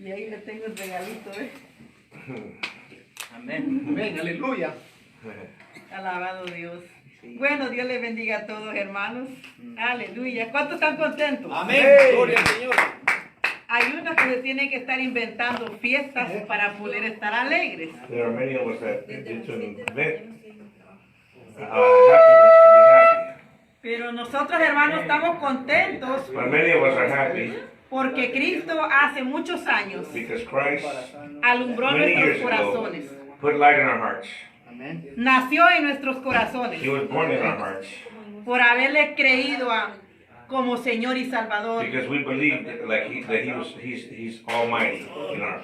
Y ahí le tengo el regalito, ¿eh? Amén. Amén, aleluya. Alabado Dios. Bueno, Dios les bendiga a todos, hermanos. Aleluya. ¿Cuántos están contentos? Amén. Gloria al Señor. Hay unos que se tienen que estar inventando fiestas para poder estar alegres. There are many of us that need to invent happiness to be happy. Pero nosotros, hermanos, estamos contentos But many of us are happy porque Cristo hace muchos años because Christ, alumbró many nuestros years ago, corazones. put light in our hearts. Amén. Nació en nuestros corazones He was born in our hearts por haberle creído como Señor y Salvador. because we believe he's almighty in our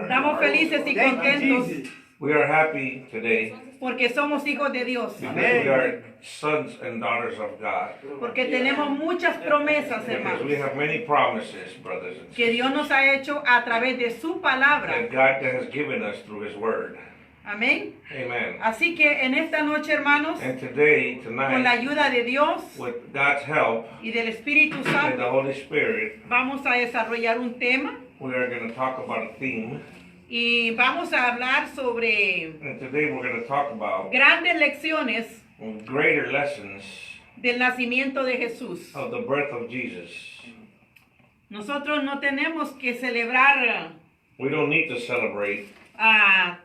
Estamos hearts. felices y Thank you, contentos Jesus. We are happy today porque somos hijos de Dios. because we are sons and daughters of God. Porque tenemos muchas promesas, Because hermanos, we have many promises, brothers and que Dios nos ha hecho a través de su palabra. that God has given us through His Word. Amén. Amen. Así que en esta noche, hermanos, And today, con la tonight, ayuda de Dios with God's help y del Espíritu and the Santo, Holy Spirit, vamos a desarrollar un tema we are going to talk about a theme. y vamos a hablar sobre And today we're going to talk about grandes lecciones greater lessons del nacimiento de Jesús. of the birth of Jesus. Nosotros no tenemos que celebrar We don't need to celebrate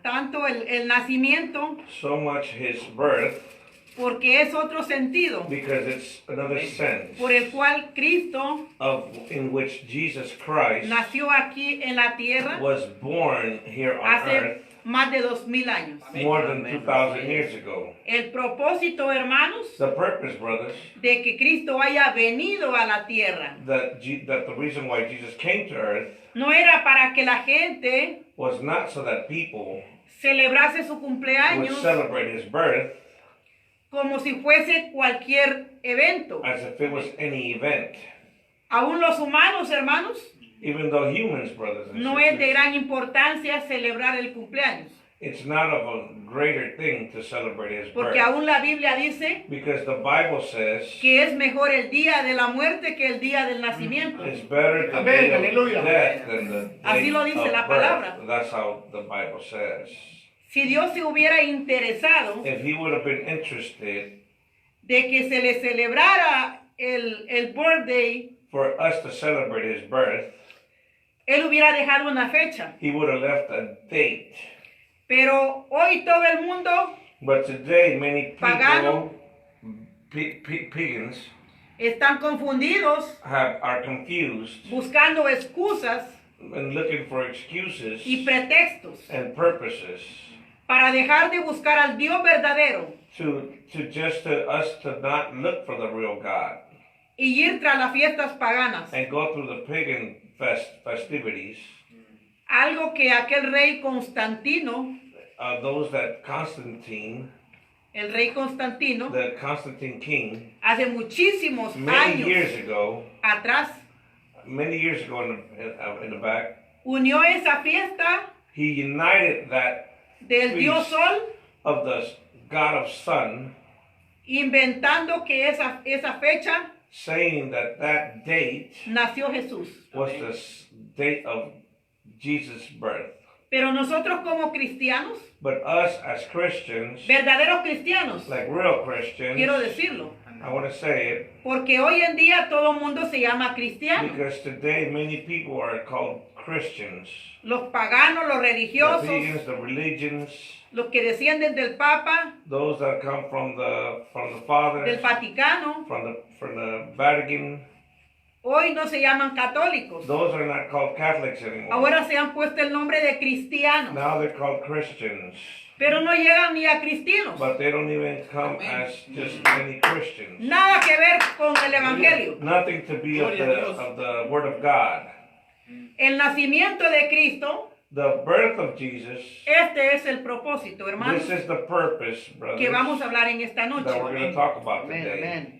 tanto el nacimiento so much His birth porque es otro sentido because it's another sense por el cual Cristo in which Jesus Christ nació aquí en la tierra was born here on hace earth más de 2000 años. more than 2,000 years ago. El propósito, hermanos, The purpose, brothers, de que Cristo haya venido a la tierra that the reason why Jesus came to earth no era para que la gente was not so that people celebrase su would cumpleaños celebrate His birth como si fuese cualquier evento. as if it was any event. Aún los humanos, hermanos, Even though humans, brothers and no es de sisters, gran importancia celebrar el cumpleaños, it's not of a greater thing to celebrate His porque birth. aún la Biblia dice Because the Bible says que es mejor el día de la muerte que el día del nacimiento. it's better the Amen, day of hallelujah. death than the Así day lo dice of la birth. palabra. That's how the Bible says. Si Dios se hubiera interesado If He would have been interested de que se le celebrara el birthday, for us to celebrate His birth, Él hubiera dejado una fecha. He would have left a date. Pero hoy todo el mundo But today, many Pagano. people, pagans, están confundidos, are confused buscando excusas and looking for excuses y pretextos and purposes para dejar de buscar al Dios verdadero to us to not look for the real God y ir tras las fiestas paganas. and go through the pagan festivities. Algo que aquel rey Constantino, Those that Constantine, el rey Constantino, the Constantine king, hace muchísimos many years años ago atrás, in the back, unió esa fiesta he united that del Dios Sol, of the God of Sun, inventando que esa fecha saying that that date nació Jesús. was the date of Jesus' birth. Pero nosotros como cristianos, But us as Christians, verdaderos cristianos, like real Christians, quiero decirlo, I want to say it, porque hoy en día todo el mundo se llama cristiano. because today many people are called Christians. Los paganos, los The religiosos, pagans, the religions, los que descienden del Papa, those that come from the Father, del Vaticano, from the Vatican, hoy no se llaman católicos. those are not called Catholics anymore. Ahora se han puesto el nombre de cristianos, Now they're called Christians, pero no llegan ni a cristianos. but they don't even come as just any Christians. Nada que ver con el Evangelio. Nothing to be of the Word of God. El nacimiento de Cristo, The birth of Jesus, este es el propósito, hermanos, this is the purpose, brothers, que vamos a hablar en esta noche. that we're going to talk about Amén, today. amén.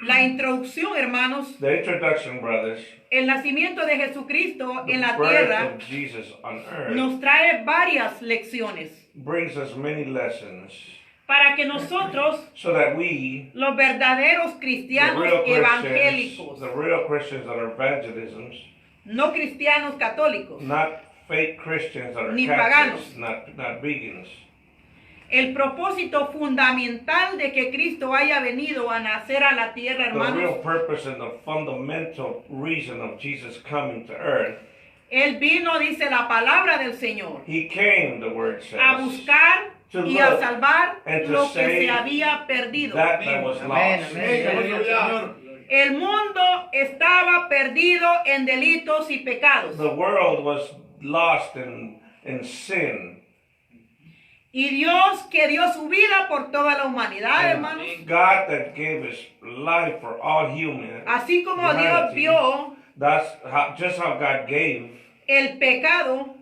La introducción, hermanos, The introduction, brothers, el nacimiento de Jesucristo the en la birth tierra of Jesus on earth nos trae varias lecciones brings us many lessons para que nosotros, so that we, los verdaderos the cristianos real Christians, evangélicos, the real Christians that are evangelisms, no cristianos católicos. not fake Christians that are Ni Catholics, paganos. not vegans. El propósito fundamental de que Cristo haya venido a nacer a la tierra, The real hermanos, purpose and the fundamental reason of Jesus coming to earth, Él vino, dice la palabra del Señor, he came, the word says, a buscar to y a look salvar and to lo que save se había perdido. that was Amén, lost. amén. Aleluya. El mundo estaba perdido en delitos y pecados. The world was lost in sin. Y Dios que dio su vida por toda la humanidad, hermanos. God that gave his life for all human. Así como Dios humanity, vio That's just how God gave. el pecado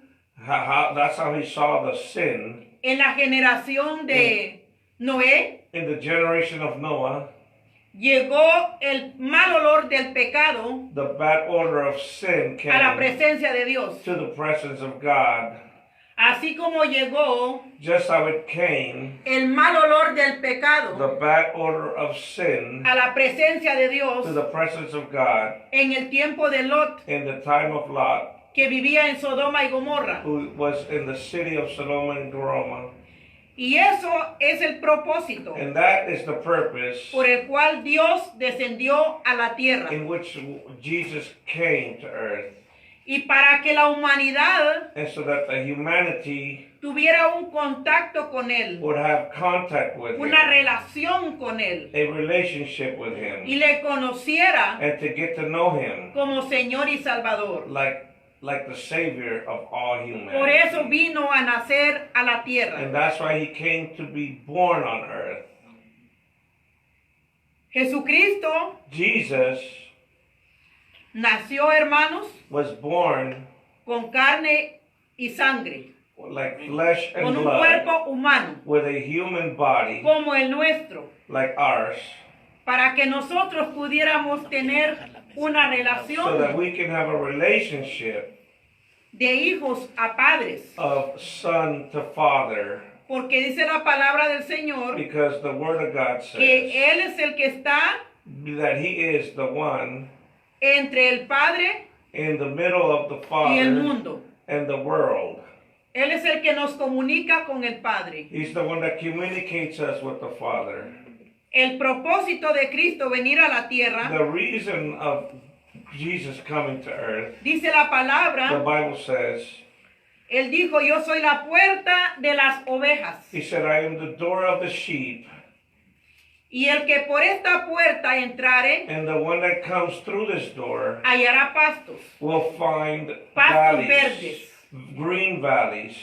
That's how he saw the sin en la generación de Noé, in the generation of Noah. llegó el mal olor del pecado The bad odor of sin a la came presencia de Dios. to the presence of God. Así como llegó Just how it came, el mal olor del pecado the bad odor of sin a la presencia de Dios to the presence of God en el tiempo de Lot, in the time of Lot, que vivía en Sodoma y Gomorra. who was in the city of Sodom and Gomorrah. Y eso es el propósito And that is the purpose por el cual Dios descendió a la tierra. in which Jesus came to earth. Y para que la humanidad And so that the humanity tuviera un contacto con Él, would have contact with una him, relación con Él, a relationship with y him, le conociera and to get to know him como Señor y Salvador. like the Savior of all Por eso humanity. vino a nacer a la tierra. And that's why he came to be born on earth. Jesucristo Jesus nació, hermanos, was born con carne y sangre, like flesh and con un blood, cuerpo humano, with a human body como el nuestro, like ours, para que nosotros pudiéramos tener una so that relación we can have a relationship de hijos a padres. of son to father, Porque dice la palabra del Señor because the word of God que says Él es el que está that he is the one entre el Padre in the middle of the y el Father mundo. and the world. Él es el que nos comunica con el Padre. He's the one that communicates us with the Father. El propósito de Cristo venir a la tierra, The reason of Jesus coming to earth, dice la the palabra, Bible says, Él dijo, yo soy la puerta de las ovejas. he said, I am the door of the sheep, Y el que por esta puerta entrare, and the one that comes through this door hallará pastos, will find pastos valleys, verdes. green valleys.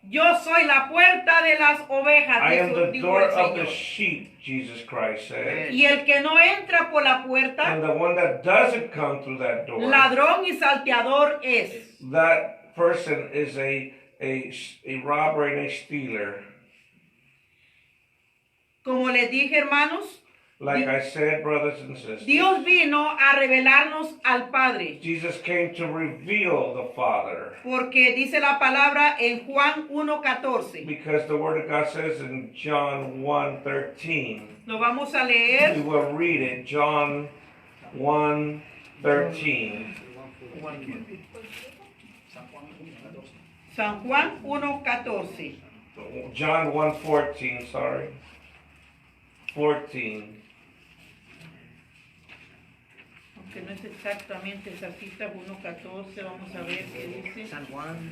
Yo soy la puerta de las ovejas, I am the dijo door el of the Señor. sheep, Jesus Christ said. Y el que no entra por la puerta, And the one that doesn't come through that door, ladrón y salteador es. that person is a robber and a stealer. Como les dije, hermanos, Like I said, brothers and sisters, Dios vino a revelarnos al Padre. Jesus came to reveal the Father. Porque dice la palabra en Juan 1:14. Because the Word of God says in John 1:13. Lo vamos a We leer. will read it, John 1:13. San Juan 1:14. John 1:14, sorry. 14. Aunque no es exactamente esa cita, 1:14. Vamos a ver qué dice. San Juan.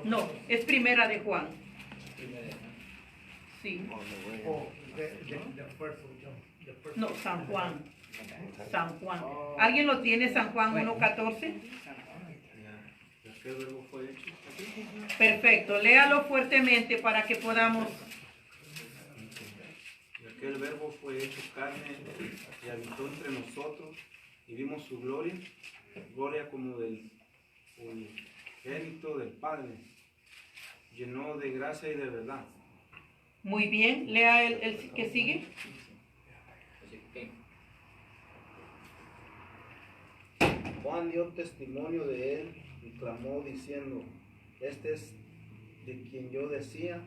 No, es primera de Juan. Sí. No, San Juan. San Juan. ¿Alguien lo tiene, San Juan 1:14? Perfecto, léalo fuertemente para que podamos. Y aquel verbo fue hecho carne y habitó entre nosotros y vimos su gloria, gloria como del unigénito del Padre, llenó de gracia y de verdad. Muy bien, lea el que sigue. Juan dio testimonio de él y clamó diciendo, este es de quien yo decía,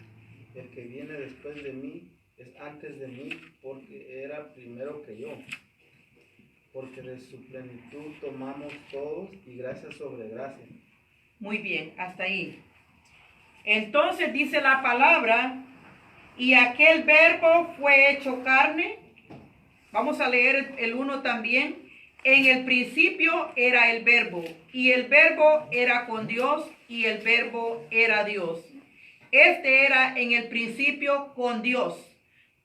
el que viene después de mí es antes de mí porque era primero que yo. porque de su plenitud tomamos todos y gracia sobre gracia. Muy bien, hasta ahí. Entonces dice la palabra, y aquel verbo fue hecho carne. Vamos a leer el 1 también. En el principio era el verbo, y el verbo era con Dios, y el verbo era Dios. Este era en el principio con Dios.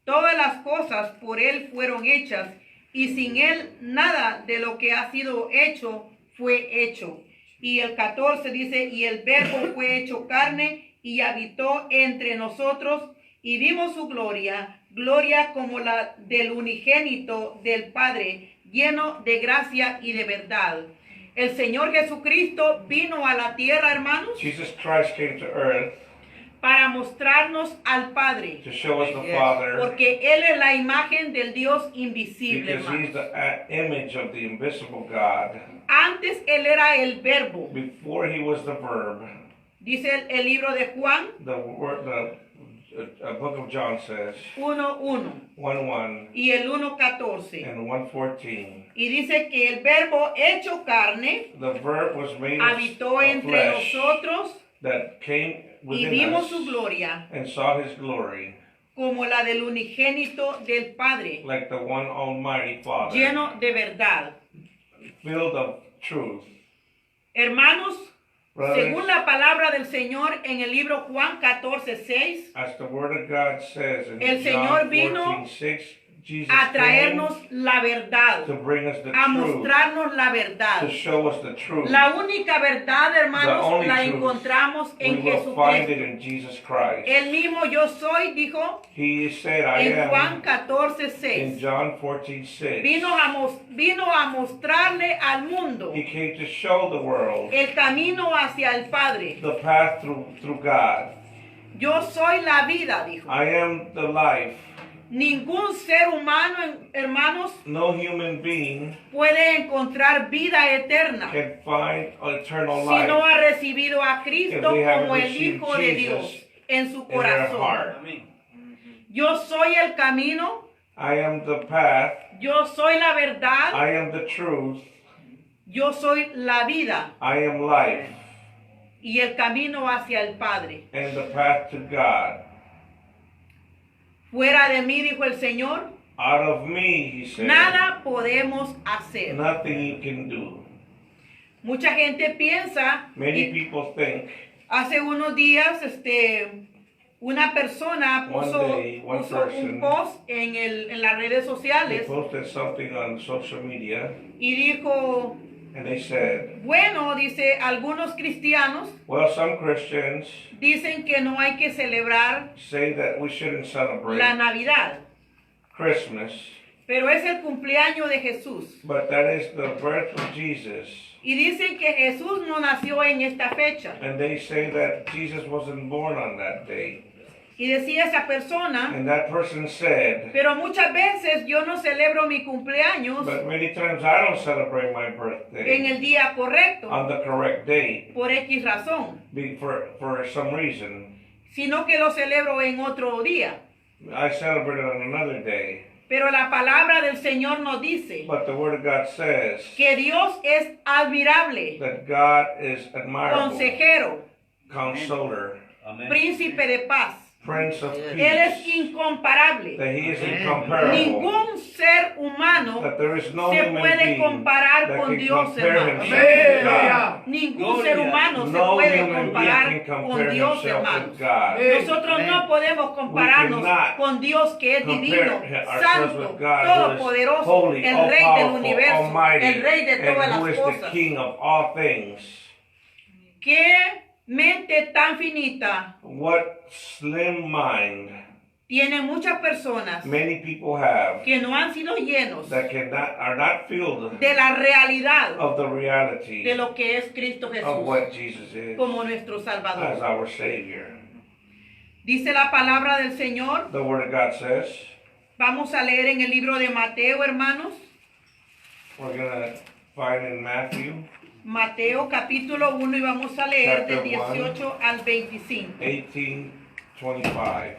Todas las cosas por él fueron hechas, y sin él nada de lo que ha sido hecho fue hecho. Y el 14 dice, y el verbo fue hecho carne y habitó entre nosotros, y vimos su gloria, gloria como la del unigénito del Padre, lleno de gracia y de verdad. El Señor Jesucristo vino a la tierra, hermanos, Jesus Christ came to earth para mostrarnos al Padre, to show us the Father, porque Él es la imagen del Dios invisible, because He's hermanos. the image of the invisible God. Antes Él era el verbo, Before He was the Verb, dice el libro de Juan the book of John says, 1:1 1:1 y el 1:14. and 1:14. Y dice que el verbo hecho carne The Verb was made habitó of entre flesh nosotros that came y within vimos us su gloria and saw His glory, como la del unigénito del Padre, like the one Almighty Father, lleno de verdad. filled of truth. Hermanos, Brothers, según la palabra del Señor en el libro Juan 14:6, as the Word of God says in El Señor John vino 14:6, Jesus a traernos came la verdad, to bring us the a truth, mostrarnos la verdad. to show us the truth. La única verdad, hermanos, The only la truth. encontramos We en will find it Jesucristo. in Jesus Christ. El mismo yo soy, dijo He said, I en Juan am, in 14:6. John 14:6. Vino a mostrarle al mundo He came to show the world el camino hacia el Padre. the path through God. Yo soy la vida, dijo. I am the life. Ningún ser humano, hermanos, No human being puede encontrar vida eterna can find eternal si no life ha recibido a Cristo if they haven't como el received Hijo de Jesus Dios en su in their corazón. heart. Yo soy el camino, I am the path. yo soy la verdad, I am the truth. yo soy la vida I am life y el camino hacia el Padre. and the path to God. Fuera de mí, dijo el Señor, Out of me, he said, nada podemos hacer. nothing you can do. Mucha gente piensa, Many y people think hace unos días, una persona One puso, day, one puso person- un post en las redes they sociales posted something on social media y dijo, and they said, bueno, dice, algunos cristianos well, some Christians dicen que no hay que celebrar say that we shouldn't celebrate la Navidad, Christmas, pero es el cumpleaños de Jesús. but that is the birth of Jesus. Y dicen que Jesús no nació en esta fecha. And they say that Jesus wasn't born on that day. Y decía esa persona, And that person said, pero muchas veces yo no celebro mi cumpleaños but many times I don't celebrate my en birthday el día correcto, on the correct date por X razón, for some reason. sino que lo celebro en otro día. I celebrate it on another day. Pero la palabra del Señor nos dice But the Word of God says que Dios es admirable, that God is admirable, consejero, counselor, príncipe de paz. Prince of Él es Peace, incomparable. that He is incomparable, Ningún ser humano that there is no se human puede being comparar that con can Dios, compare hermanos. himself with God. Ningún ser humano se No puede human being comparar can con compare Dios, himself hermanos. with God. Nosotros no podemos compararnos cannot con Dios que es divino, compare ourselves santo, with God, who is todopoderoso, holy, el all rey del powerful, universo, almighty, el rey de todas and who las is the cosas. King of all things. ¿Qué mente tan finita What slim mind tienen muchas personas many people have que no han sido llenos that are not filled de la realidad of the reality de lo que es Cristo of Jesús what Jesus is como nuestro as Salvador? our Savior. Dice la palabra del Señor. The Word of God says, Vamos a leer en el libro de Mateo, hermanos. we're going to find in Matthew Mateo capítulo 1 y vamos a leer del Chapter 1. 18 al 25. 18:25.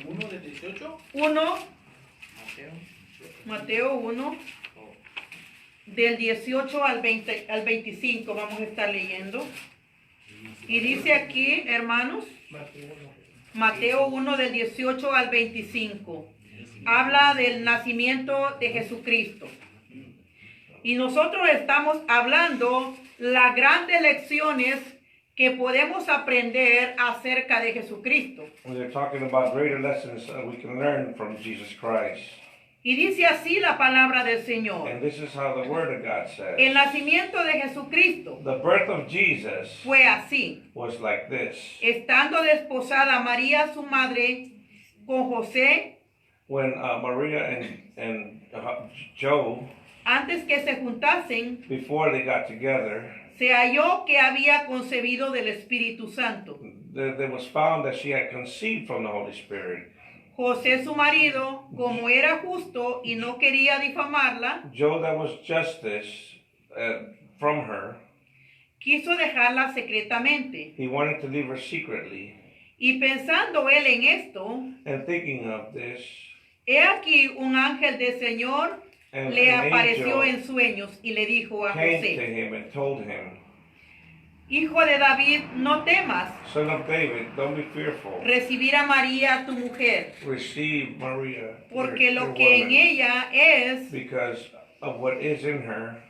1 de 18. 1 Mateo 1, del 18 al 25 vamos a estar leyendo. Y dice aquí, hermanos, Mateo 1 del 18 al 25. Habla del nacimiento de Jesucristo. Y nosotros estamos hablando las grandes lecciones que podemos aprender acerca de Jesucristo. We're talking about greater lessons we can learn from Jesus Christ. Y dice así la palabra del Señor. And this is how the Word of God says. El nacimiento de Jesucristo The birth of Jesus fue así. was like this. Estando desposada María, su madre, con José, When Maria and Joe, antes que se juntasen, before they got together, se halló que había concebido del Espíritu Santo. there was found that she had conceived from the Holy Spirit. José, su marido, como era justo y no quería difamarla, Joe, that was justice from her, quiso dejarla secretamente. he wanted to leave her secretly. Y pensando él en esto, And thinking of this, he aquí un ángel del Señor and le an apareció angel en sueños y le dijo a came to José: him and told him, Hijo de David, no temas Son of David, don't be fearful. recibir a María tu mujer, Receive Maria, porque your lo que en woman, ella es because of what is in her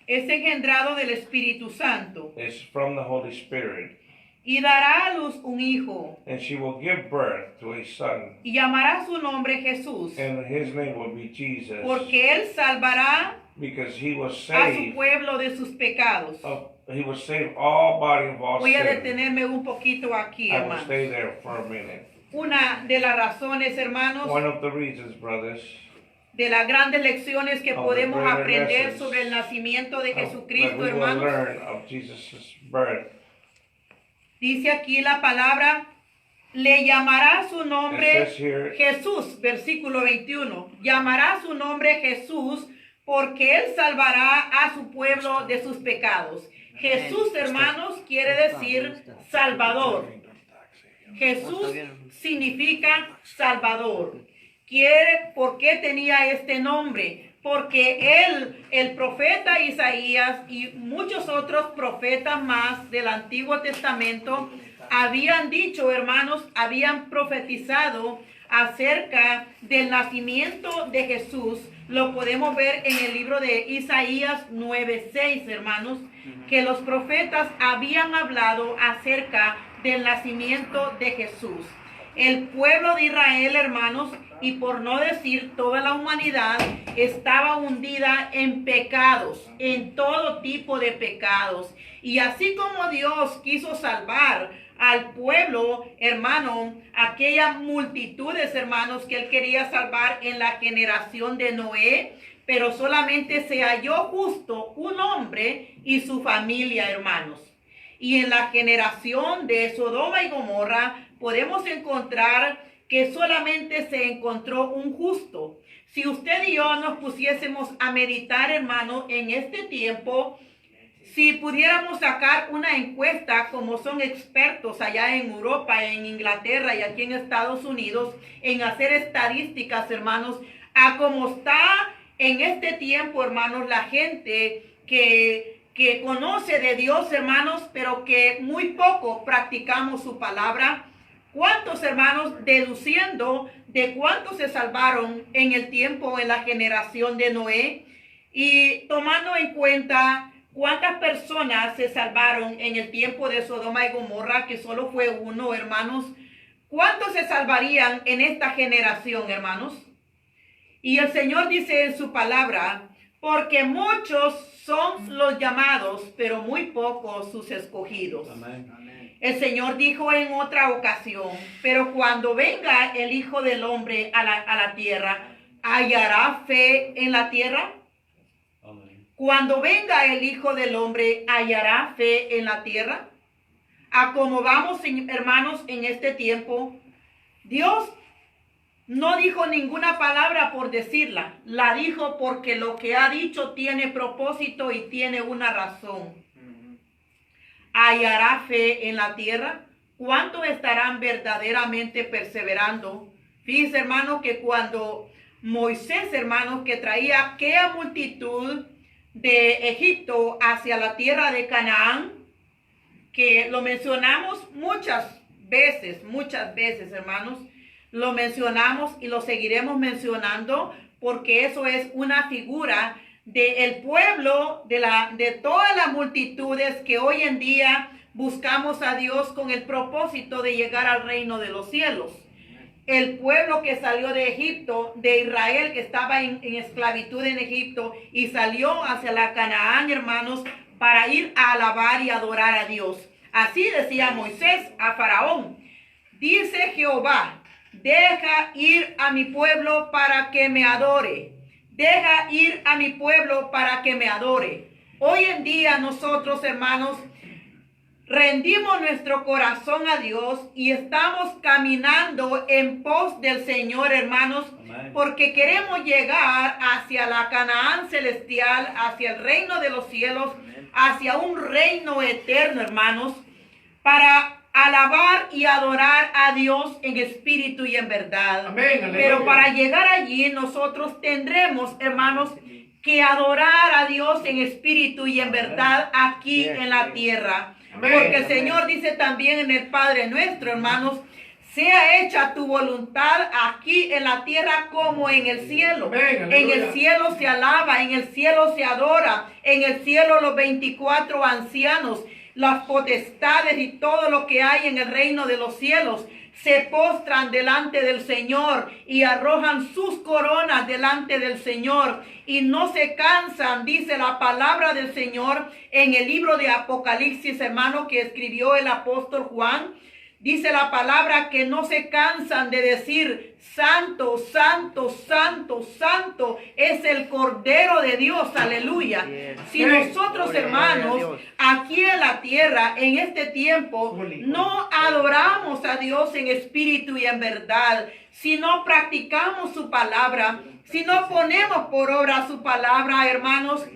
engendrado del Espíritu Santo, is from the Holy Spirit. y dará a luz un hijo, And she will give birth to a son, y llamará su nombre Jesús, and his name will be Jesus, porque él salvará because he will a su save, pueblo de sus pecados. he will save all body of all Voy a sin. detenerme un poquito aquí, I will hermanos. stay there for a minute. Una de las razones, hermanos, One of the reasons, brothers, de las grandes lecciones que Of the podemos greater aprender lessons sobre el nacimiento de that Jesucristo, we will hermanos, learn of Jesus' birth. dice aquí la palabra, le llamará su It nombre says here, Jesús, versículo 21. Llamará su nombre Jesús porque él salvará a su pueblo de sus pecados. Jesús, hermanos, quiere decir Salvador. Jesús significa Salvador. ¿Por qué tenía este nombre? Porque él, el profeta Isaías y muchos otros profetas más del Antiguo Testamento habían dicho, hermanos, habían profetizado acerca del nacimiento de Jesús. Lo podemos ver en el libro de Isaías 9:6, hermanos, que los profetas habían hablado acerca del nacimiento de Jesús. El pueblo de Israel, hermanos, y por no decir toda la humanidad, estaba hundida en pecados, en todo tipo de pecados. Y así como Dios quiso salvar al pueblo, hermano, aquellas multitudes, hermanos, que él quería salvar en la generación de Noé, pero solamente se halló justo un hombre y su familia, hermanos. Y en la generación de Sodoma y Gomorra podemos encontrar que solamente se encontró un justo. Si usted y yo nos pusiésemos a meditar, hermano, en este tiempo, si pudiéramos sacar una encuesta, como son expertos allá en Europa, en Inglaterra y aquí en Estados Unidos, en hacer estadísticas, hermanos, a cómo está en este tiempo, hermanos, la gente que conoce de Dios, hermanos, pero que muy poco practicamos su palabra. ¿Cuántos, hermanos, deduciendo de cuántos se salvaron en el tiempo, en la generación de Noé, y tomando en cuenta cuántas personas se salvaron en el tiempo de Sodoma y Gomorra, que solo fue uno, hermanos? ¿Cuántos se salvarían en esta generación, hermanos? Y el Señor dice en su palabra, porque muchos son los llamados, pero muy pocos sus escogidos. Amén. El Señor dijo en otra ocasión, pero cuando venga el Hijo del Hombre a la tierra, ¿hallará fe en la tierra? Amén. Cuando venga el Hijo del Hombre, ¿hallará fe en la tierra? A como vamos, hermanos, en este tiempo, Dios no dijo ninguna palabra por decirla, la dijo porque lo que ha dicho tiene propósito y tiene una razón. ¿Hallará fe en la tierra? ¿Cuántos estarán verdaderamente perseverando? Fíjense, hermano, que cuando Moisés, hermanos, que traía aquella multitud de Egipto hacia la tierra de Canaán, que lo mencionamos muchas veces, hermanos, lo mencionamos y lo seguiremos mencionando, porque eso es una figura del pueblo, de todas las multitudes que hoy en día buscamos a Dios con el propósito de llegar al reino de los cielos. El pueblo que salió de Egipto, de Israel, que estaba en esclavitud en Egipto y salió hacia la Canaán, hermanos, para ir a alabar y adorar a Dios. Así decía Moisés a Faraón: dice Jehová, deja ir a mi pueblo para que me adore. Deja ir a mi pueblo para que me adore. Hoy en día nosotros, hermanos, rendimos nuestro corazón a Dios y estamos caminando en pos del Señor, hermanos, porque queremos llegar hacia la Canaán celestial, hacia el reino de los cielos, hacia un reino eterno, hermanos, para alabar y adorar a Dios en espíritu y en verdad. Amén, pero para llegar allí nosotros tendremos, hermanos, que adorar a Dios en espíritu y en verdad aquí en la tierra. Porque el Señor dice también en el Padre Nuestro, hermanos: sea hecha tu voluntad aquí en la tierra como en el cielo. En el cielo se alaba, en el cielo se adora, en el cielo los 24 ancianos, las potestades y todo lo que hay en el reino de los cielos se postran delante del Señor y arrojan sus coronas delante del Señor y no se cansan, dice la palabra del Señor en el libro de Apocalipsis, hermano, que escribió el apóstol Juan. Dice la palabra que no se cansan de decir: santo, santo, santo, santo es el Cordero de Dios. Aleluya. Si nosotros, hermanos, aquí en la tierra, en este tiempo, no adoramos a Dios en espíritu y en verdad, si no practicamos su palabra, si no ponemos por obra su palabra, hermanos,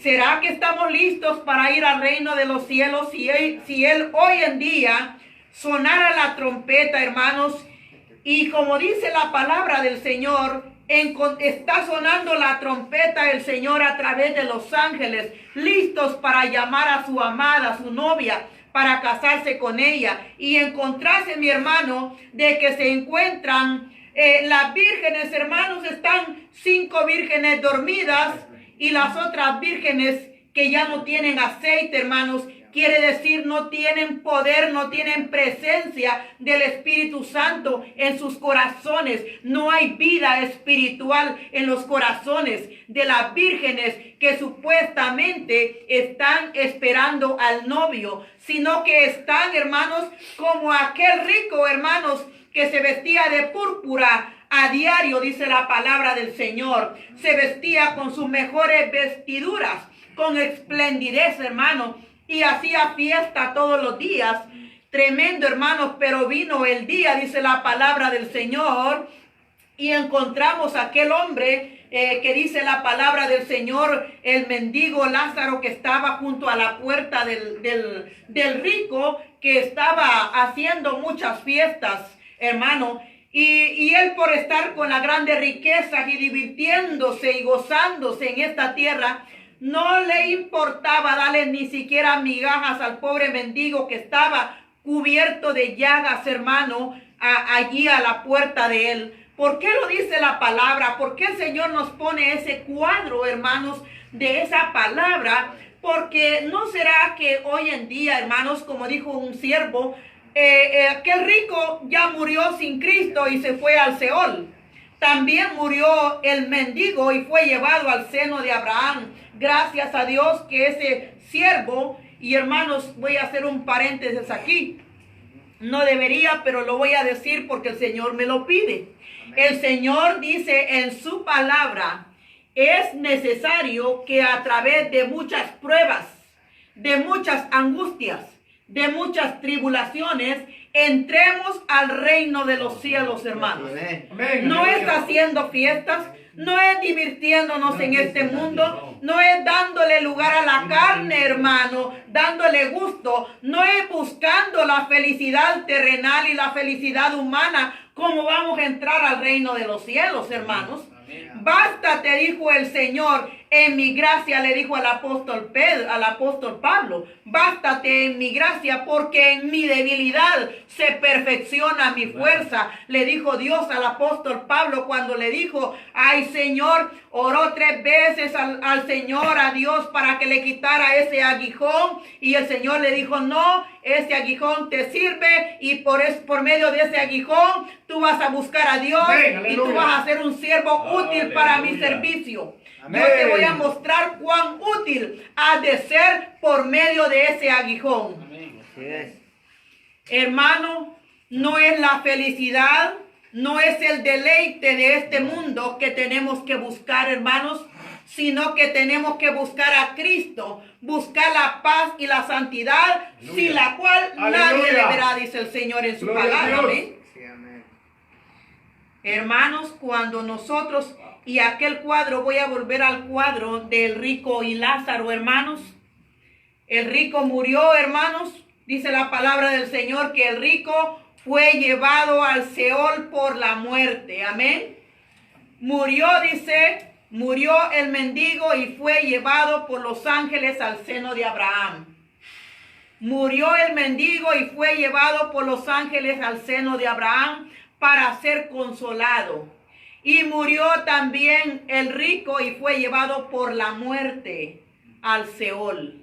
¿será que estamos listos para ir al reino de los cielos? Si él hoy en día sonara la trompeta, hermanos, y como dice la palabra del Señor, está sonando la trompeta del Señor a través de los ángeles, listos para llamar a su amada, a su novia, para casarse con ella, y encontrarse, mi hermano, de que se encuentran las vírgenes, hermanos, están 5 vírgenes dormidas y las otras vírgenes que ya no tienen aceite, hermanos. Quiere decir, no tienen poder, no tienen presencia del Espíritu Santo en sus corazones. No hay vida espiritual en los corazones de las vírgenes que supuestamente están esperando al novio, sino que están, hermanos, como aquel rico, hermanos, que se vestía de púrpura a diario, dice la palabra del Señor. Se vestía con sus mejores vestiduras, con esplendidez, hermano, y hacía fiesta todos los días. Tremendo, hermanos, pero vino el día, dice la palabra del Señor, y encontramos a aquel hombre que dice la palabra del Señor, el mendigo Lázaro, que estaba junto a la puerta del rico, que estaba haciendo muchas fiestas, hermano. Y él, por estar con las grandes riquezas y divirtiéndose y gozándose en esta tierra, no le importaba darle ni siquiera migajas al pobre mendigo que estaba cubierto de llagas, hermano, allí a la puerta de él. ¿Por qué lo dice la palabra? ¿Por qué el Señor nos pone ese cuadro, hermanos, de esa palabra? Porque no será que hoy en día, hermanos, como dijo un siervo, aquel rico ya murió sin Cristo y se fue al Seol. También murió el mendigo y fue llevado al seno de Abraham. Gracias a Dios que ese siervo, y hermanos, voy a hacer un paréntesis aquí. No debería, pero lo voy a decir porque el Señor me lo pide. El Señor dice en su palabra: es necesario que a través de muchas pruebas, de muchas angustias, de muchas tribulaciones, entremos al reino de los cielos, hermanos. No es haciendo fiestas, no es divirtiéndonos en este mundo, no es dándole lugar a la carne, hermano, dándole gusto, no es buscando la felicidad terrenal y la felicidad humana ¿cómo vamos a entrar al reino de los cielos, hermanos? Bástate, dijo el Señor, en mi gracia, le dijo al apóstol Pablo, bástate en mi gracia, porque en mi debilidad se perfecciona mi fuerza. Le dijo Dios al apóstol Pablo cuando le dijo, ay Señor, oró 3 veces al Señor, a Dios, para que le quitara ese aguijón, y el Señor le dijo, no, ese aguijón te sirve, y por medio de ese aguijón tú vas a buscar a Dios, y tú vas a ser un siervo útil para mi servicio. Amén. Yo te voy a mostrar cuán útil ha de ser por medio de ese aguijón. Hermano, no es la felicidad, no es el deleite de este mundo que tenemos que buscar, hermanos, sino que tenemos que buscar a Cristo, buscar la paz y la santidad, sin la cual nadie le verá, dice el Señor en su palabra. Amén. Hermanos, cuando nosotros, y aquel cuadro, voy a volver al cuadro del rico y Lázaro, hermanos. El rico murió, hermanos. Dice la palabra del Señor que el rico fue llevado al Seol por la muerte. Amén. Murió, dice, murió el mendigo y fue llevado por los ángeles al seno de Abraham. Murió el mendigo y fue llevado por los ángeles al seno de Abraham para ser consolado. Y murió también el rico y fue llevado por la muerte al Seol.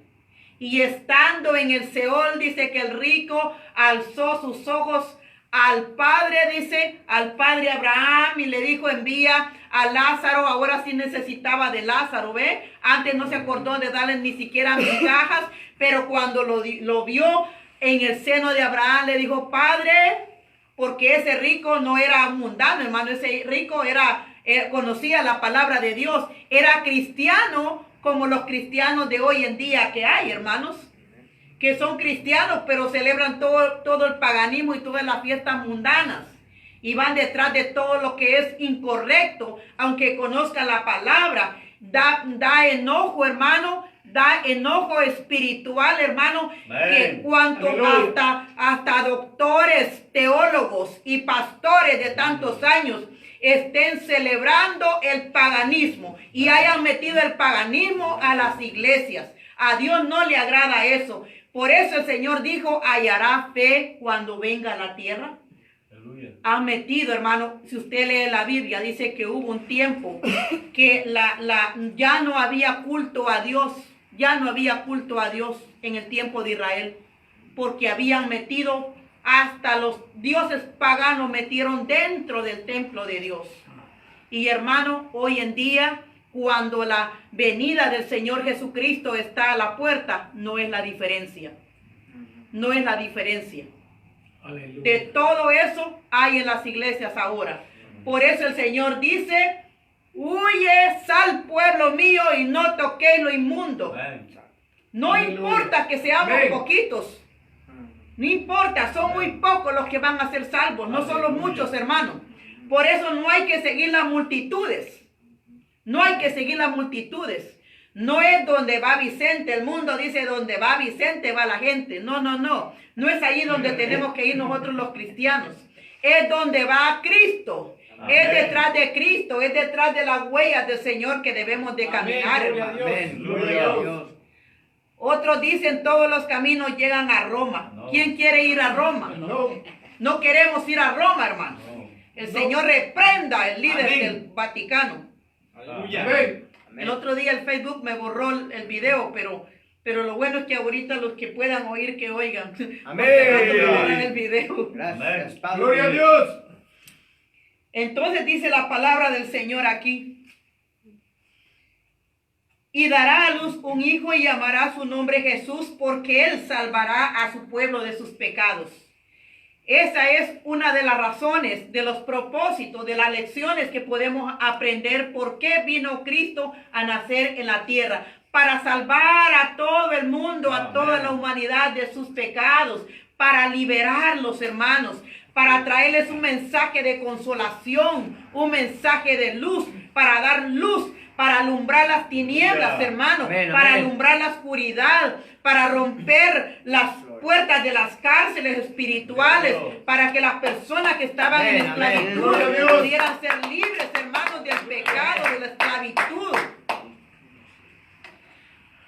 Y estando en el Seol, dice que el rico alzó sus ojos al Padre, dice, al Padre Abraham, y le dijo, envía a Lázaro. Ahora sí necesitaba de Lázaro, ¿ve? Antes no se acordó de darle ni siquiera migajas, pero cuando lo vio en el seno de Abraham, le dijo, Padre, porque ese rico no era mundano, hermano, ese rico conocía la palabra de Dios, era cristiano como los cristianos de hoy en día que hay, hermanos, que son cristianos, pero celebran todo el paganismo y todas las fiestas mundanas, y van detrás de todo lo que es incorrecto, aunque conozcan la palabra. Da enojo, hermano, da enojo espiritual, hermano, que cuanto hasta doctores, teólogos y pastores de tantos años estén celebrando el paganismo y hayan metido el paganismo a las iglesias. A Dios no le agrada eso. Por eso el Señor dijo, hallará fe cuando venga a la tierra. Ha metido, hermano, si usted lee la Biblia, dice que hubo un tiempo que ya no había culto a Dios. Ya no había culto a Dios en el tiempo de Israel, porque habían metido hasta los dioses paganos, metieron dentro del templo de Dios. Y hermano, hoy en día, cuando la venida del Señor Jesucristo está a la puerta, no es la diferencia. No es la diferencia. Aleluya. De todo eso hay en las iglesias ahora. Por eso el Señor dice, huye, sal pueblo mío y no toquéis lo inmundo. No importa que seamos poquitos. No importa, son muy pocos los que van a ser salvos. No son los muchos, hermanos. Por eso no hay que seguir las multitudes. No hay que seguir las multitudes. No es donde va Vicente. El mundo dice donde va Vicente va la gente. No, no, no. No es ahí donde tenemos que ir nosotros los cristianos. Es donde va Cristo. Amén. Es detrás de Cristo, es detrás de las huellas del Señor que debemos de caminar, hermano. Amén. Gloria a Dios. Otros dicen todos los caminos llegan a Roma. No. ¿Quién quiere ir a Roma? No. No queremos ir a Roma, hermano. No. El Señor reprenda el líder del Vaticano. Aleluya. El otro día el Facebook me borró el video, pero lo bueno es que ahorita los que puedan oír, que oigan. Amén. El video. Gracias, Padre. Gloria a Dios. Entonces dice la palabra del Señor aquí. Y dará a luz un hijo y llamará su nombre Jesús, porque él salvará a su pueblo de sus pecados. Esa es una de las razones, de los propósitos, de las lecciones que podemos aprender. ¿Por qué vino Cristo a nacer en la tierra? Para salvar a todo el mundo, a toda la humanidad de sus pecados, para liberarlos, hermanos, para traerles un mensaje de consolación, un mensaje de luz, para dar luz, para alumbrar las tinieblas, hermanos, para alumbrar la oscuridad, para romper puertas de las cárceles espirituales para que las personas que estaban en esclavitud Gloria a Dios. pudieran ser libres, hermanos, del pecado, de la esclavitud.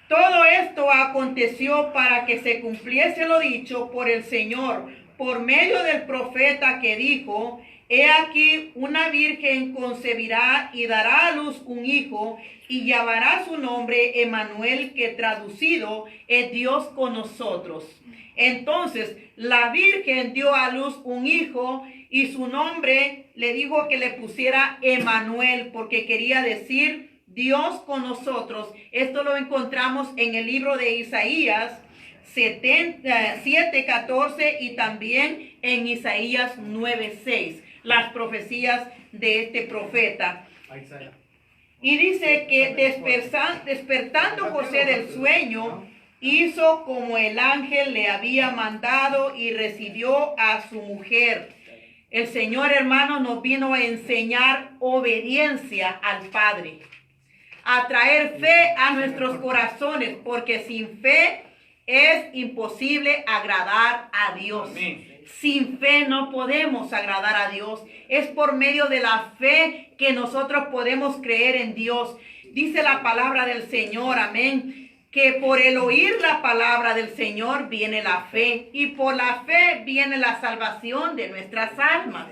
Todo esto aconteció para que se cumpliese lo dicho por el Señor, por medio del profeta que dijo: He aquí, una virgen concebirá y dará a luz un hijo, y llamará su nombre Emmanuel, que traducido es Dios con nosotros. Entonces, la virgen dio a luz un hijo, y su nombre le dijo que le pusiera Emmanuel, porque quería decir Dios con nosotros. Esto lo encontramos en el libro de Isaías 7:14 y también en Isaías 9:6. Las profecías de este profeta. Y dice que despertando José del sueño, hizo como el ángel le había mandado y recibió a su mujer. El Señor, hermano, nos vino a enseñar obediencia al Padre, a traer fe a nuestros corazones, porque sin fe es imposible agradar a Dios. Amén. Sin fe no podemos agradar a Dios. Es por medio de la fe que nosotros podemos creer en Dios. Dice la palabra del Señor, amén, que por el oír la palabra del Señor viene la fe, y por la fe viene la salvación de nuestras almas.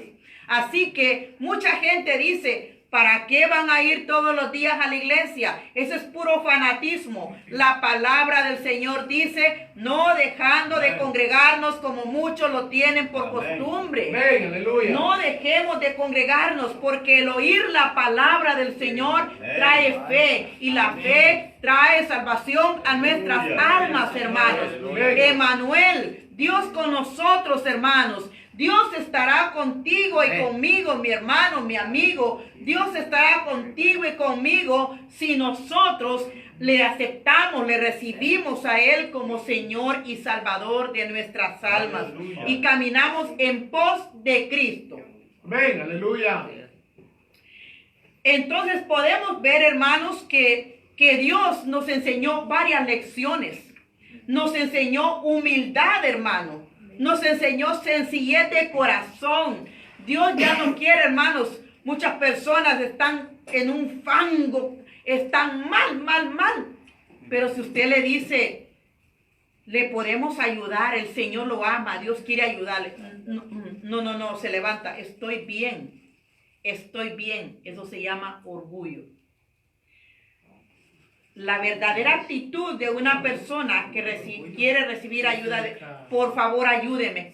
Así que mucha gente dice: ¿para qué van a ir todos los días a la iglesia? Eso es puro fanatismo. La palabra del Señor dice: no dejando de congregarnos como muchos lo tienen por costumbre. No dejemos de congregarnos, porque el oír la palabra del Señor trae fe, y la fe trae salvación a nuestras almas, hermanos. Emmanuel, Dios con nosotros, hermanos. Dios estará contigo y conmigo, mi hermano, mi amigo. Dios estará contigo y conmigo si nosotros le aceptamos, le recibimos a Él como Señor y Salvador de nuestras almas. Aleluya. Y caminamos en pos de Cristo. Amén, aleluya. Entonces podemos ver, hermanos, que Dios nos enseñó varias lecciones. Nos enseñó humildad, hermano. Nos enseñó sencillez de corazón. Dios ya no quiere, hermanos. Muchas personas están en un fango, están mal. Pero si usted le dice: le podemos ayudar, el Señor lo ama, Dios quiere ayudarle. No, se levanta. Estoy bien. Eso se llama orgullo. La verdadera actitud de una persona que quiere recibir ayuda, por favor, ayúdeme.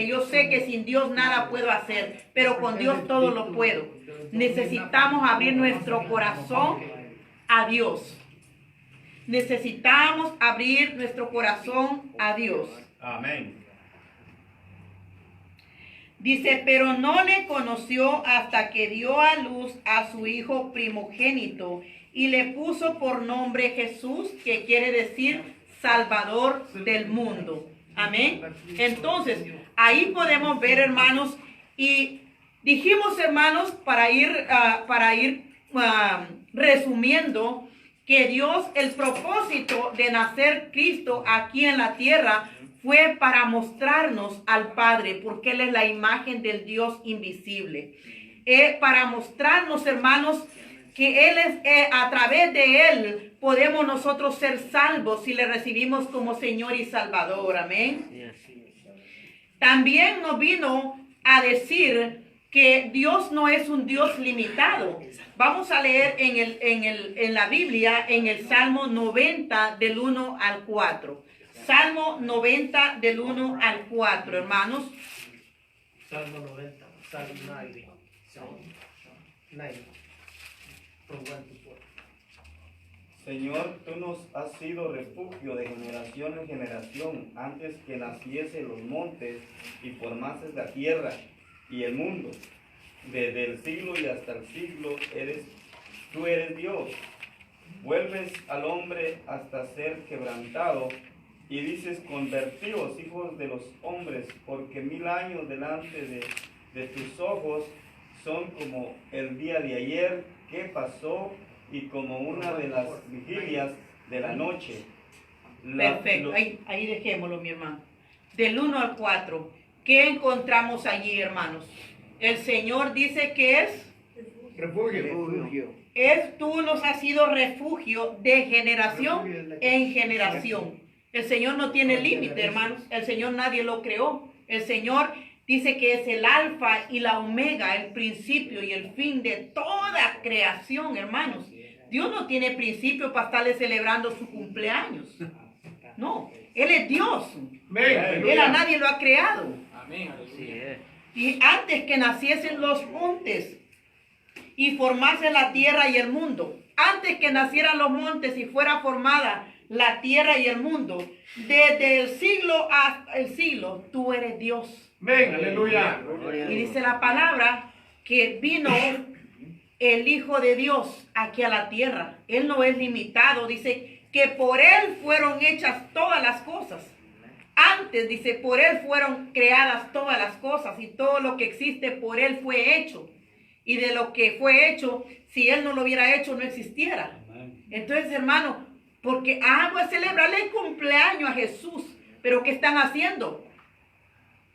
Yo sé que sin Dios nada puedo hacer, pero con Dios todo lo puedo. Necesitamos abrir nuestro corazón a Dios. Necesitamos abrir nuestro corazón a Dios. Amén. Dice: pero no le conoció hasta que dio a luz a su hijo primogénito, y le puso por nombre Jesús, que quiere decir Salvador del mundo. Amén. Entonces, ahí podemos ver, hermanos, y dijimos, hermanos, para ir resumiendo, que Dios, el propósito de nacer Cristo aquí en la tierra fue para mostrarnos al Padre, porque Él es la imagen del Dios invisible. Para mostrarnos, hermanos, que Él es, a través de Él podemos nosotros ser salvos si le recibimos como Señor y Salvador. Amén. También nos vino a decir que Dios no es un Dios limitado. Vamos a leer en la Biblia, en el Salmo 90 del 1 al 4. Salmo 90 del 1 al 4, hermanos. Salmo 90, Salmo 90. Señor, tú nos has sido refugio de generación en generación, antes que naciesen los montes y formases la tierra y el mundo. Desde el siglo y hasta el siglo tú eres Dios. Vuelves al hombre hasta ser quebrantado y dices: convertíos, hijos de los hombres, porque 1000 años delante de tus ojos son como el día de ayer que pasó y como una de las vigilias de la noche. Perfecto, ahí dejémoslo, mi hermano. Del 1 al 4, ¿qué encontramos allí, hermanos? El Señor dice que es... Refugio. Tú nos has sido refugio de generación en generación. El Señor no tiene límite, hermanos. El Señor nadie lo creó. El Señor dice que es el alfa y la omega, el principio y el fin de toda creación, hermanos. Dios no tiene principio para estarle celebrando su cumpleaños. No, Él es Dios. Él a nadie lo ha creado. Y antes que naciesen los montes y formase la tierra y el mundo, antes que nacieran los montes y fuera formada la tierra y el mundo, desde el siglo hasta el siglo, tú eres Dios. Aleluya. Y dice la palabra que vino el Hijo de Dios aquí a la tierra. Él no es limitado. Dice que por Él fueron hechas todas las cosas. Antes, dice, por Él fueron creadas todas las cosas y todo lo que existe por Él fue hecho. Y de lo que fue hecho, si Él no lo hubiera hecho, no existiera. Entonces, hermano, porque pues celebrarle el cumpleaños a Jesús, pero ¿qué están haciendo?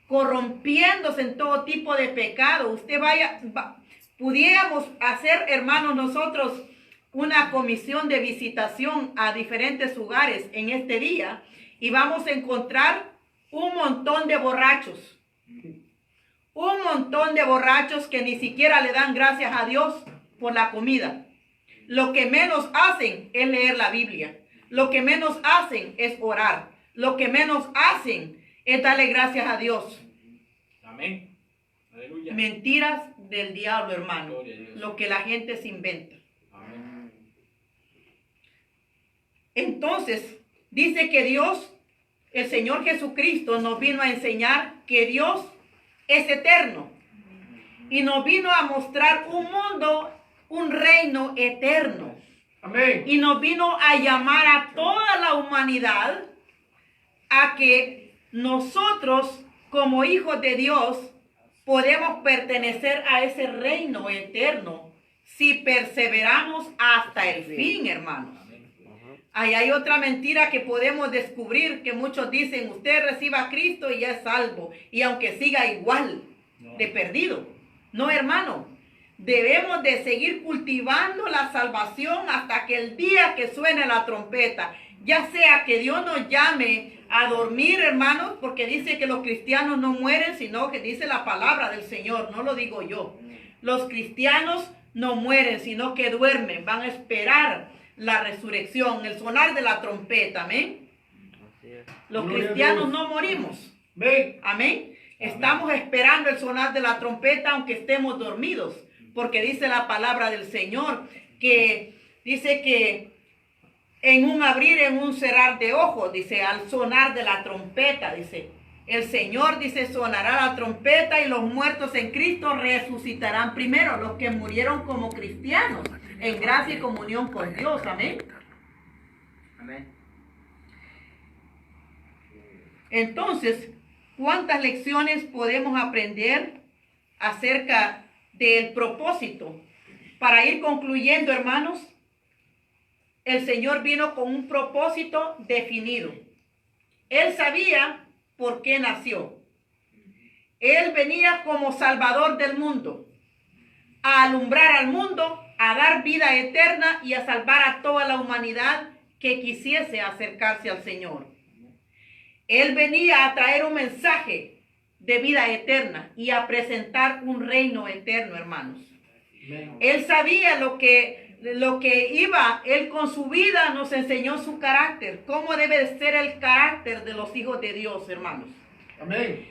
Corrompiéndose en todo tipo de pecado. Pudiéramos hacer, hermanos, nosotros una comisión de visitación a diferentes lugares en este día y vamos a encontrar un montón de borrachos. Un montón de borrachos que ni siquiera le dan gracias a Dios por la comida. Lo que menos hacen es leer la Biblia. Lo que menos hacen es orar. Lo que menos hacen es darle gracias a Dios. Amén. Aleluya. Mentiras del diablo, hermano. Lo que la gente se inventa. Amén. Entonces, dice que Dios, el Señor Jesucristo, nos vino a enseñar que Dios es eterno. Y nos vino a mostrar un mundo, un reino eterno. Amén. Y nos vino a llamar a toda la humanidad a que nosotros, como hijos de Dios, podemos pertenecer a ese reino eterno si perseveramos hasta el fin, hermanos. Ahí hay otra mentira que podemos descubrir, que muchos dicen, usted reciba a Cristo y ya es salvo, y aunque siga igual de perdido. No, hermano, debemos de seguir cultivando la salvación hasta que el día que suene la trompeta, ya sea que Dios nos llame a dormir, hermanos, porque dice que los cristianos no mueren, sino que dice la palabra del Señor, no lo digo yo. Los cristianos no mueren, sino que duermen, van a esperar la resurrección, el sonar de la trompeta, amén. Los cristianos no morimos, amén. Estamos esperando el sonar de la trompeta aunque estemos dormidos, porque dice la palabra del Señor que dice que en un abrir, en un cerrar de ojos, dice, al sonar de la trompeta, dice, el Señor, dice, sonará la trompeta y los muertos en Cristo resucitarán primero, los que murieron como cristianos, en gracia y comunión con Dios, amén. Amén. Entonces, ¿cuántas lecciones podemos aprender acerca del propósito? Para ir concluyendo, hermanos, el Señor vino con un propósito definido. Él sabía por qué nació. Él venía como Salvador del mundo, a alumbrar al mundo, a dar vida eterna y a salvar a toda la humanidad que quisiese acercarse al Señor. Él venía a traer un mensaje de vida eterna y a presentar un reino eterno, hermanos. Él sabía lo que iba, Él con su vida nos enseñó su carácter, cómo debe de ser el carácter de los hijos de Dios, hermanos. Amén.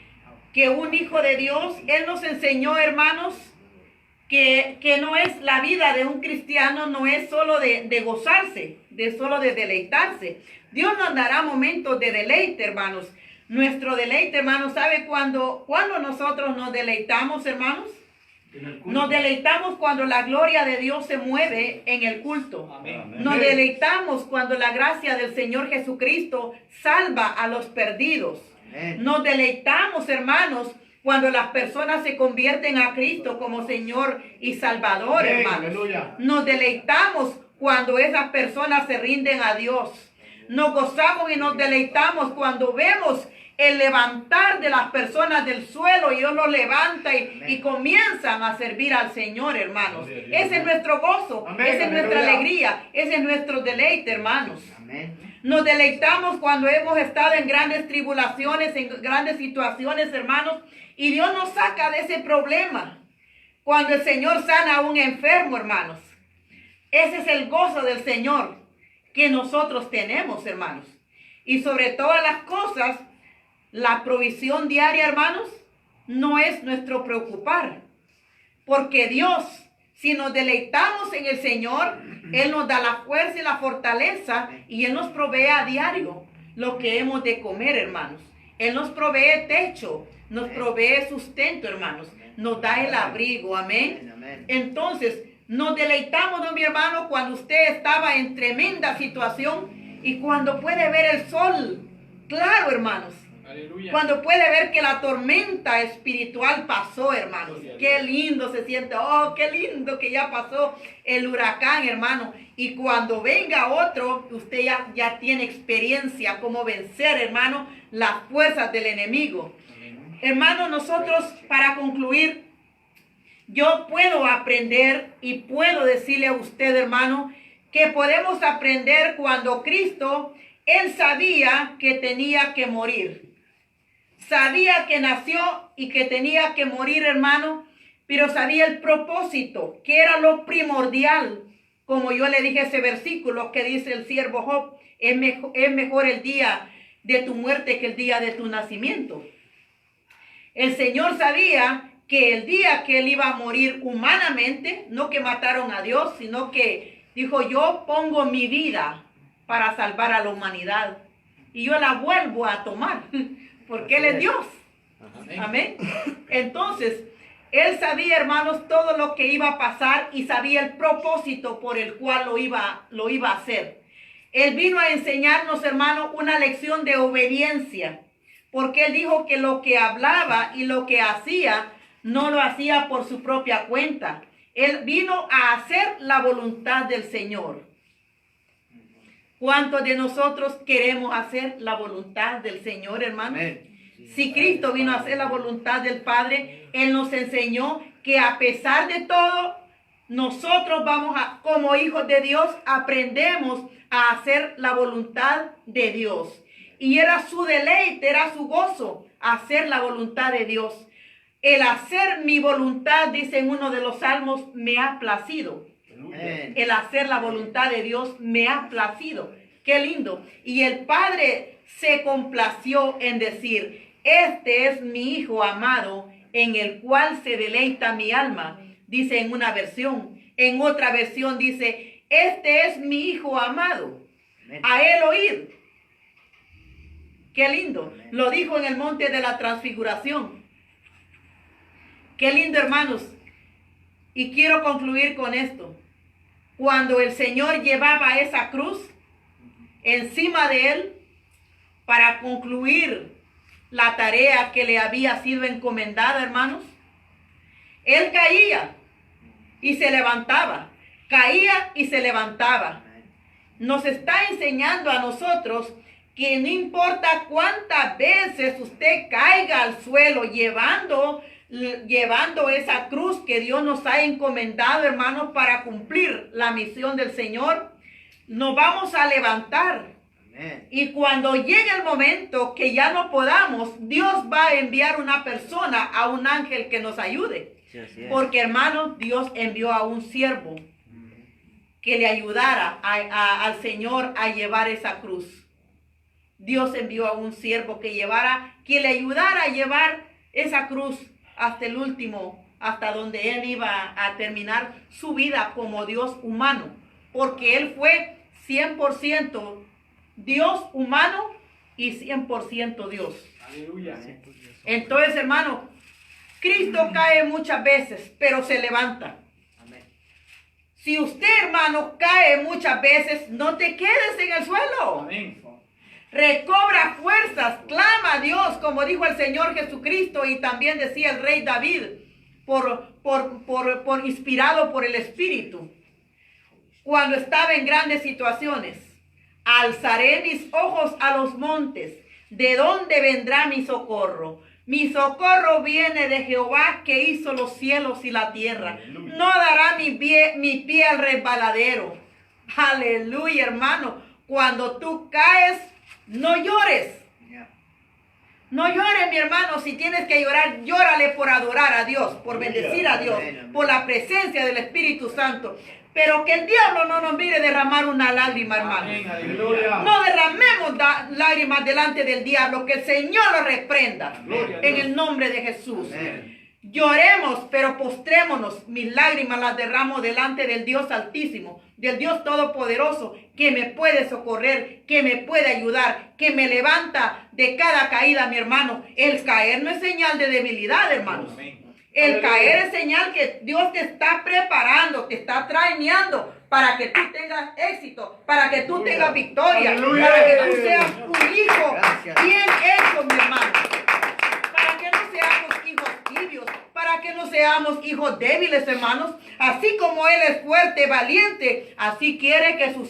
Que un hijo de Dios, Él nos enseñó, hermanos, que no es la vida de un cristiano, no es solo de gozarse, solo de deleitarse. Dios nos dará momentos de deleite, hermanos. Nuestro deleite, hermanos, ¿sabe cuando nosotros nos deleitamos, hermanos? Nos deleitamos cuando la gloria de Dios se mueve en el culto. Amén. Nos deleitamos cuando la gracia del Señor Jesucristo salva a los perdidos. Amén. Nos deleitamos, hermanos, cuando las personas se convierten a Cristo como Señor y Salvador, Amén. hermanos. Aleluya. Nos deleitamos cuando esas personas se rinden a Dios. Nos gozamos y nos deleitamos cuando vemos el levantar de las personas del suelo y Dios los levanta y comienzan a servir al Señor, hermanos. Ese es nuestro gozo, Amén. esa es nuestra Aleluya. alegría, ese es nuestro deleite, hermanos. Amén. Nos deleitamos cuando hemos estado en grandes tribulaciones, en grandes situaciones, hermanos, y Dios nos saca de ese problema. Cuando el Señor sana a un enfermo, hermanos. Ese es el gozo del Señor que nosotros tenemos, hermanos. Y sobre todas las cosas, la provisión diaria, hermanos, no es nuestro preocupar. Porque Dios, si nos deleitamos en el Señor, Él nos da la fuerza y la fortaleza y Él nos provee a diario lo que hemos de comer, hermanos. Él nos provee techo, nos provee sustento, hermanos. Nos da el abrigo, amén. Amén. Entonces, nos deleitamos, ¿no, mi hermano? Cuando usted estaba en tremenda situación y cuando puede ver el sol, claro, hermanos. Aleluya. Cuando puede ver que la tormenta espiritual pasó, hermanos. Qué lindo se siente. Oh, qué lindo que ya pasó el huracán, hermano. Y cuando venga otro, usted ya tiene experiencia cómo vencer, hermano, las fuerzas del enemigo. Hermano, nosotros, para concluir, yo puedo aprender y puedo decirle a usted, hermano, que podemos aprender cuando Cristo, Él sabía que tenía que morir. Sabía que nació y que tenía que morir, hermano, pero sabía el propósito, que era lo primordial. Como yo le dije ese versículo que dice el siervo Job, es mejor el día de tu muerte que el día de tu nacimiento. El Señor sabía que el día que Él iba a morir humanamente, no que mataron a Dios, sino que dijo, yo pongo mi vida para salvar a la humanidad y yo la vuelvo a tomar. Porque Él es Dios. Amén. Entonces, Él sabía, hermanos, todo lo que iba a pasar y sabía el propósito por el cual lo iba a hacer. Él vino a enseñarnos, hermanos, una lección de obediencia. Porque Él dijo que lo que hablaba y lo que hacía, no lo hacía por su propia cuenta. Él vino a hacer la voluntad del Señor. ¿Cuántos de nosotros queremos hacer la voluntad del Señor, hermano? Amén. Si Cristo vino a hacer la voluntad del Padre, Él nos enseñó que a pesar de todo, nosotros como hijos de Dios, aprendemos a hacer la voluntad de Dios. Y era su deleite, era su gozo, hacer la voluntad de Dios. El hacer mi voluntad, dice en uno de los salmos, me ha placido. Amén. El hacer la voluntad de Dios me ha placido. Qué lindo. Y el Padre se complació en decir, este es mi Hijo amado, en el cual se deleita mi alma. Dice en una versión. En otra versión dice, este es mi Hijo amado. A Él oír. Qué lindo. Lo dijo en el monte de la transfiguración. Qué lindo, hermanos. Y quiero concluir con esto. Cuando el Señor llevaba esa cruz encima de Él para concluir la tarea que le había sido encomendada, hermanos, Él caía y se levantaba. Caía y se levantaba. Nos está enseñando a nosotros que no importa cuántas veces usted caiga al suelo llevando esa cruz que Dios nos ha encomendado, hermanos, para cumplir la misión del Señor, nos vamos a levantar. Amén. Y cuando llegue el momento que ya no podamos, Dios va a enviar una persona, a un ángel que nos ayude. Sí, así es. Porque, hermanos, Dios envió a un siervo que le ayudara al Señor a llevar esa cruz. Dios envió a un siervo que le ayudara a llevar esa cruz hasta el último, hasta donde Él iba a terminar su vida como Dios humano. Porque Él fue 100% Dios humano y 100% Dios. Aleluya. Entonces, hermano, Cristo cae muchas veces, pero se levanta. Amén. Si usted, hermano, cae muchas veces, no te quedes en el suelo. Amén. Recobra fuerzas, clama a Dios, como dijo el Señor Jesucristo y también decía el rey David, inspirado por el Espíritu, cuando estaba en grandes situaciones. Alzaré mis ojos a los montes. ¿De dónde vendrá mi socorro? Mi socorro viene de Jehová, que hizo los cielos y la tierra. Aleluya. No dará mi pie al resbaladero. Aleluya, hermano. Cuando tú caes, no llores. No llores, mi hermano. Si tienes que llorar, llórale por adorar a Dios, por bendecir a Dios, por la presencia del Espíritu Santo. Pero que el diablo no nos mire derramar una lágrima, hermano. Amén. Aleluya. No derramemos lágrimas delante del diablo. Que el Señor lo reprenda. Gloria a En Dios. el nombre de Jesús. Amén. Lloremos, pero postrémonos. Mis lágrimas las derramo delante del Dios Altísimo, del Dios Todopoderoso, que me puede socorrer, que me puede ayudar, que me levanta de cada caída, mi hermano. El caer no es señal de debilidad, hermanos. Amén. El Aleluya. caer es señal que Dios te está preparando, te está traineando para que tú tengas éxito, para que tú tengas victoria, Aleluya. para que tú seas un hijo Gracias. bien hecho, mi hermano. Para que no seamos hijos tibios, para que no seamos hijos débiles, hermanos. Así como Él es fuerte, valiente, así quiere que sus